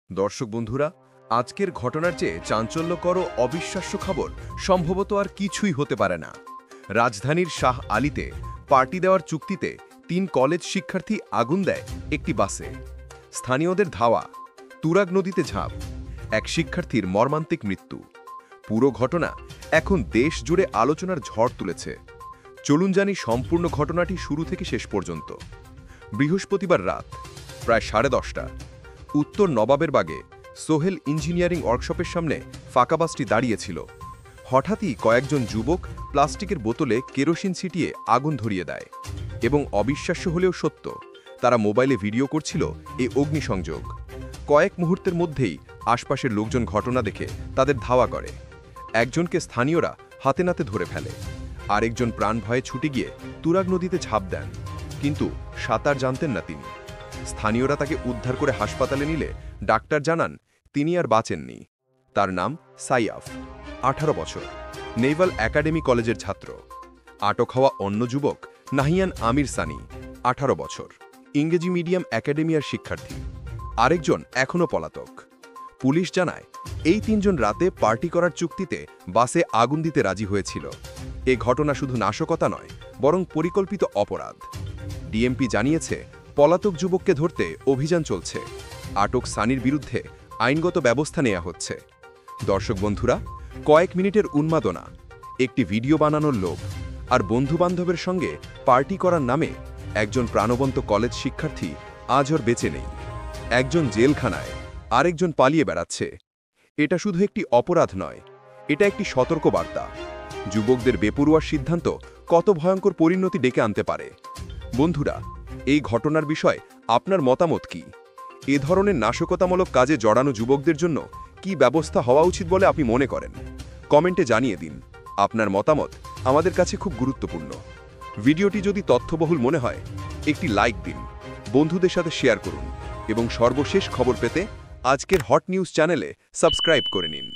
দর্শক বন্ধুরা, আজকের ঘটনার চেয়ে চাঞ্চল্যকর ও অবিশ্বাস্য খবর সম্ভবত আর কিছুই হতে পারে না। রাজধানীর শাহ আলীতে পার্টি দেওয়ার চুক্তিতে ৩ কলেজ শিক্ষার্থী আগুন দেয় একটি বাসে। স্থানীয়দের ধাওয়া, তুরাগ নদীতে ঝাঁপ, এক শিক্ষার্থীর মর্মান্তিক মৃত্যু। পুরো ঘটনা এখন দেশ জুড়ে আলোচনার ঝড় তুলেছে। চলুন জানি সম্পূর্ণ ঘটনাটি শুরু থেকে শেষ পর্যন্ত। বৃহস্পতিবার রাত প্রায় 10:30টা উত্তর নবাবের বাগে সোহেল ইঞ্জিনিয়ারিং ওয়ার্কশপের সামনে ফাঁকা বাসটি দাঁড়িয়েছিল। হঠাৎই কয়েকজন যুবক প্লাস্টিকের বোতলে কেরোসিন ছিটিয়ে আগুন ধরিয়ে দেয় এবং অবিশ্বাস্য হলেও সত্য, তারা মোবাইলে ভিডিও করছিল এই অগ্নিসংযোগ। কয়েক মুহূর্তের মধ্যেই আশপাশের লোকজন ঘটনা দেখে তাদের ধাওয়া করে। একজনকে স্থানীয়রা হাতে নাতে ধরে ফেলে, আরেকজন প্রাণ ভয়ে ছুটে গিয়ে তুরাগ নদীতে ঝাঁপ দেন, কিন্তু সাঁতার জানতেন না তিনি। স্থানীয়রা তাকে উদ্ধার করে হাসপাতালে নিলে ডাক্তার জানান তিনি আর বাঁচেননি। তার নাম সাইয়াফ, 18 বছর, নেভাল একাডেমি কলেজের ছাত্র। আটক হওয়া অন্য যুবক নাহিয়ান আমির সানি, 18 বছর, ইংরেজি মিডিয়াম একাডেমিয়ার শিক্ষার্থী। আরেকজন এখনও পলাতক। পুলিশ জানায় এই 3 জন রাতে পার্টি করার চুক্তিতে বাসে আগুন দিতে রাজি হয়েছিল। এ ঘটনা শুধু নাশকতা নয়, বরং পরিকল্পিত অপরাধ। ডিএমপি জানিয়েছে পলাতক যুবককে ধরতে অভিযান চলছে। আটক সানির বিরুদ্ধে আইনগত ব্যবস্থা নেওয়া হচ্ছে। দর্শক বন্ধুরা, কয়েক মিনিটের উন্মাদনা, একটি ভিডিও বানানোর লোভ আর বন্ধুবান্ধবের সঙ্গে পার্টি করার নামে একজন প্রাণবন্ত কলেজ শিক্ষার্থী আজ আর বেঁচে নেই। একজন জেলখানায়, আরেকজন পালিয়ে বেড়াচ্ছে। এটা শুধু একটি অপরাধ নয়, এটা একটি সতর্কবার্তা। যুবকদের বেপরোয়ার সিদ্ধান্ত কত ভয়ঙ্কর পরিণতি ডেকে আনতে পারে। বন্ধুরা, এই ঘটনার বিষয়ে আপনার মতামত কি? এ ধরনের নাশকতামূলক কাজে জড়ানো যুবকদের জন্য কি ব্যবস্থা হওয়া উচিত বলে আপনি মনে করেন? কমেন্টে জানিয়ে দিন। আপনার মতামত আমাদের কাছে খুব গুরুত্বপূর্ণ। ভিডিওটি যদি তথ্যবহুল মনে হয় একটি লাইক দিন, বন্ধুদের সাথে শেয়ার করুন এবং সর্বশেষ খবর পেতে আজকের হট নিউজ চ্যানেলে সাবস্ক্রাইব করে নিন।